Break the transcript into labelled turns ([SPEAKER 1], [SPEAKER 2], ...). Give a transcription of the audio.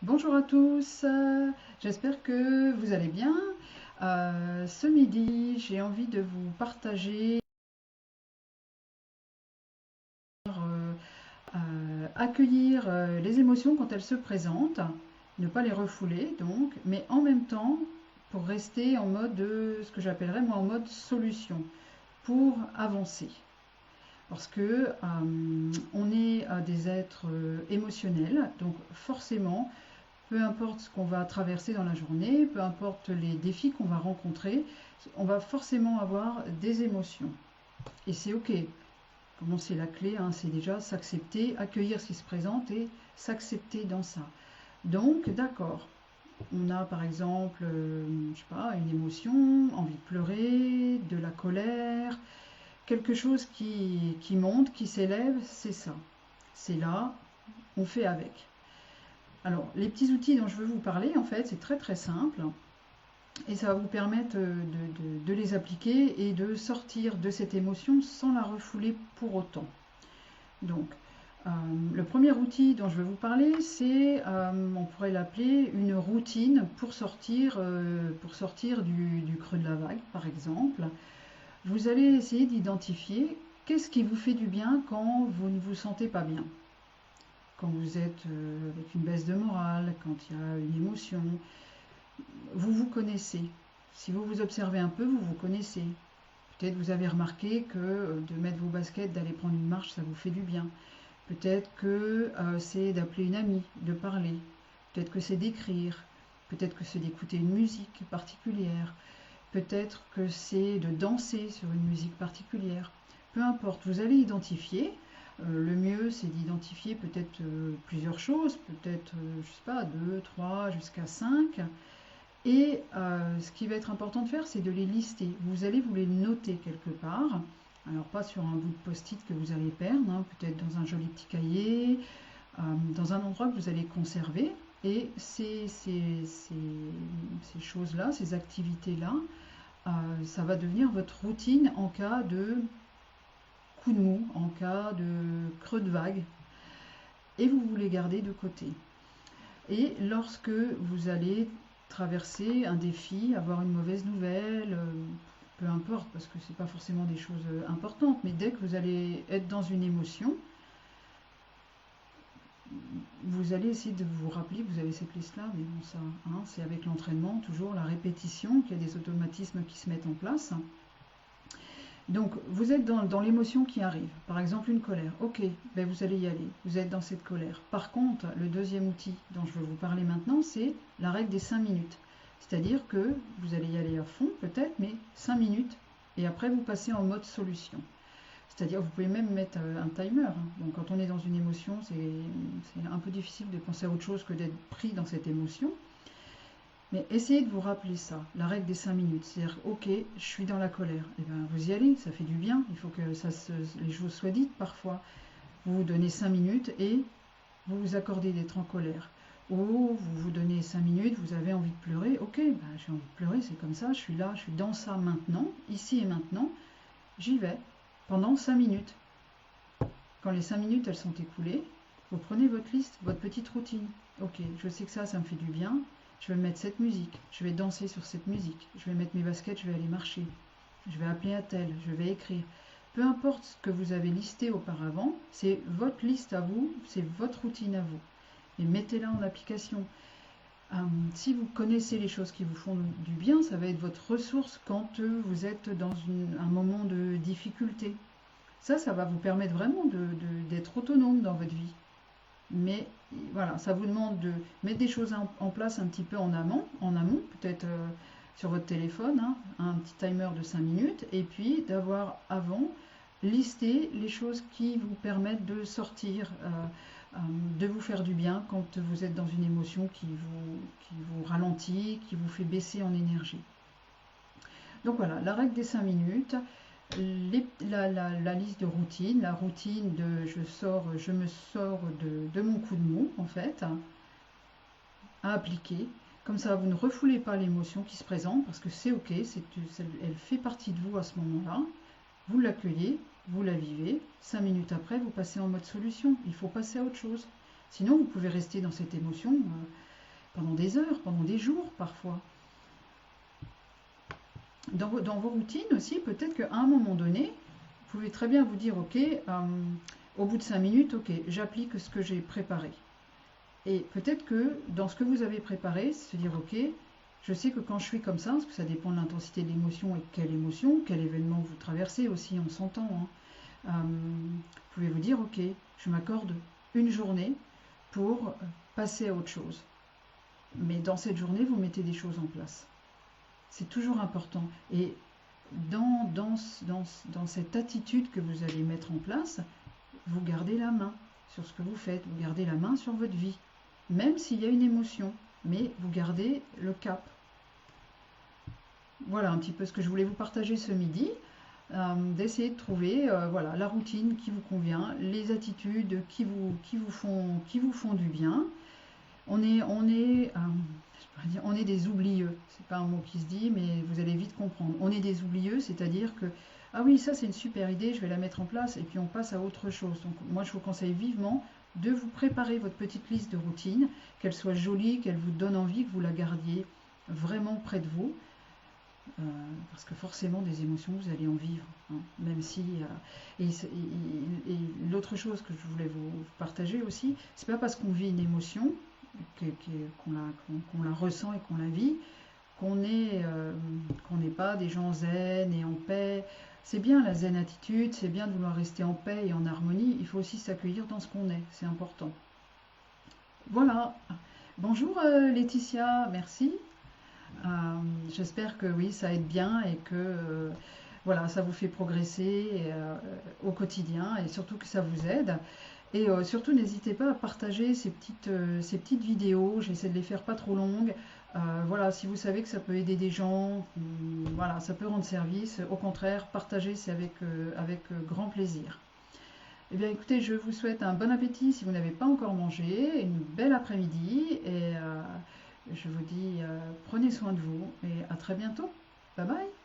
[SPEAKER 1] Bonjour à tous, j'espère que vous allez bien. Ce midi, j'ai envie de vous partager, euh, accueillir les émotions quand elles se présentent, ne pas les refouler donc, mais en même temps pour rester en mode, ce que j'appellerais moi en mode solution, pour avancer. Parce que on est des êtres émotionnels, donc forcément peu importe ce qu'on va traverser dans la journée, peu importe les défis qu'on va rencontrer, on va forcément avoir des émotions. Et c'est ok. Comment c'est la clé, hein, c'est déjà s'accepter, accueillir ce qui se présente et s'accepter dans ça. Donc, d'accord. On a par exemple, je sais pas, une émotion, envie de pleurer, de la colère, quelque chose qui monte, qui s'élève, c'est ça. C'est là, on fait avec. Alors, les petits outils dont je veux vous parler, en fait, c'est très très simple et ça va vous permettre de les appliquer et de sortir de cette émotion sans la refouler pour autant. Donc, le premier outil dont je vais vous parler, c'est, on pourrait l'appeler une routine pour sortir du creux de la vague, par exemple. Vous allez essayer d'identifier qu'est-ce qui vous fait du bien quand vous ne vous sentez pas bien. Quand vous êtes avec une baisse de morale, quand il y a une émotion, vous vous connaissez. Si vous vous observez un peu, vous vous connaissez. Peut-être vous avez remarqué que de mettre vos baskets, d'aller prendre une marche, ça vous fait du bien. Peut-être que c'est d'appeler une amie, de parler. Peut-être que c'est d'écrire. Peut-être que c'est d'écouter une musique particulière. Peut-être que c'est de danser sur une musique particulière. Peu importe, vous allez identifier. Le mieux, c'est d'identifier peut-être plusieurs choses, peut-être, je sais pas, 2, 3, jusqu'à 5. Et ce qui va être important de faire, c'est de les lister. Vous allez vous les noter quelque part. Alors pas sur un bout de post-it que vous allez perdre, hein, peut-être dans un joli petit cahier, dans un endroit que vous allez conserver. Et ces choses-là, ces activités-là, ça va devenir votre routine en cas de coup de mou, en cas de creux de vague. Et vous les gardez de côté. Et lorsque vous allez traverser un défi, avoir une mauvaise nouvelle, peu importe, parce que ce n'est pas forcément des choses importantes, mais dès que vous allez être dans une émotion, vous allez essayer de vous rappeler que vous avez cette liste-là, mais bon, ça, hein, c'est avec l'entraînement, toujours la répétition, qu'il y a des automatismes qui se mettent en place. Donc, vous êtes dans l'émotion qui arrive. Par exemple, une colère. Ok, ben vous allez y aller. Vous êtes dans cette colère. Par contre, le deuxième outil dont je veux vous parler maintenant, c'est la règle des 5 minutes. C'est-à-dire que vous allez y aller à fond, peut-être, mais 5 minutes. Et après, vous passez en mode solution. C'est-à-dire, vous pouvez même mettre un timer, hein. Donc, quand on est dans une émotion, c'est un peu difficile de penser à autre chose que d'être pris dans cette émotion. Mais essayez de vous rappeler ça, la règle des 5 minutes. C'est-à-dire, ok, je suis dans la colère. Et bien, vous y allez, ça fait du bien. Il faut que les choses soient dites parfois. Vous vous donnez 5 minutes et vous vous accordez d'être en colère. Ou vous vous donnez 5 minutes, vous avez envie de pleurer. Ok, ben, j'ai envie de pleurer, c'est comme ça, je suis là, je suis dans ça maintenant, ici et maintenant. J'y vais pendant 5 minutes. Quand les 5 minutes, elles sont écoulées, vous prenez votre liste, votre petite routine. Ok, je sais que ça me fait du bien. Je vais mettre cette musique, je vais danser sur cette musique, je vais mettre mes baskets, je vais aller marcher, je vais appeler un tel, je vais écrire. Peu importe ce que vous avez listé auparavant, c'est votre liste à vous, c'est votre routine à vous. Et mettez-la en application. Si vous connaissez les choses qui vous font du bien, ça va être votre ressource quand vous êtes dans un moment de difficulté. Ça va vous permettre vraiment d'être autonome dans votre vie. Mais voilà, ça vous demande de mettre des choses en place un petit peu en amont peut-être sur votre téléphone, hein, un petit timer de 5 minutes, et puis d'avoir avant listé les choses qui vous permettent de sortir, de vous faire du bien quand vous êtes dans une émotion qui vous ralentit, qui vous fait baisser en énergie. Donc voilà, la règle des 5 minutes, la liste de routine, la routine de je me sors de mon coup de mou en fait, à appliquer. Comme ça, vous ne refoulez pas l'émotion qui se présente parce que c'est ok, elle fait partie de vous à ce moment-là. Vous l'accueillez, vous la vivez. 5 minutes après, vous passez en mode solution. Il faut passer à autre chose. Sinon, vous pouvez rester dans cette émotion. pendant des heures, pendant des jours parfois. Dans vos routines aussi, peut-être qu'à un moment donné, vous pouvez très bien vous dire, ok, au bout de 5 minutes, ok, j'applique ce que j'ai préparé. Et peut-être que dans ce que vous avez préparé, se dire, ok, je sais que quand je suis comme ça, parce que ça dépend de l'intensité de l'émotion et quel événement vous traversez aussi, on s'entend, hein, vous pouvez vous dire, ok, je m'accorde une journée pour passer à autre chose. Mais dans cette journée, vous mettez des choses en place. C'est toujours important. Et dans cette attitude que vous allez mettre en place, vous gardez la main sur ce que vous faites, vous gardez la main sur votre vie, même s'il y a une émotion, mais vous gardez le cap. Voilà un petit peu ce que je voulais vous partager ce midi, d'essayer de trouver voilà, la routine qui vous convient, les attitudes qui vous font du bien. On est des oublieux, c'est pas un mot qui se dit, mais vous allez vite comprendre. On est des oublieux, c'est-à-dire que ah oui, ça c'est une super idée, je vais la mettre en place, et puis on passe à autre chose. Donc moi je vous conseille vivement de vous préparer votre petite liste de routines, qu'elle soit jolie, qu'elle vous donne envie, que vous la gardiez vraiment près de vous, parce que forcément des émotions vous allez en vivre, hein, même si et l'autre chose que je voulais vous partager aussi, c'est pas parce qu'on vit une émotion qu'on la ressent et qu'on la vit, qu'on n'est pas des gens zen et en paix. C'est bien la zen attitude, c'est bien de vouloir rester en paix et en harmonie, il faut aussi s'accueillir dans ce qu'on est, c'est important. Voilà. Bonjour Laetitia, merci. J'espère que oui, ça aide bien et que voilà, ça vous fait progresser au quotidien et surtout que ça vous aide. Et surtout, n'hésitez pas à partager ces petites vidéos. J'essaie de les faire pas trop longues. Voilà, si vous savez que ça peut aider des gens, voilà, ça peut rendre service. Au contraire, partagez, c'est avec grand plaisir. Eh bien, écoutez, je vous souhaite un bon appétit si vous n'avez pas encore mangé, une belle après-midi et je vous dis prenez soin de vous et à très bientôt. Bye bye.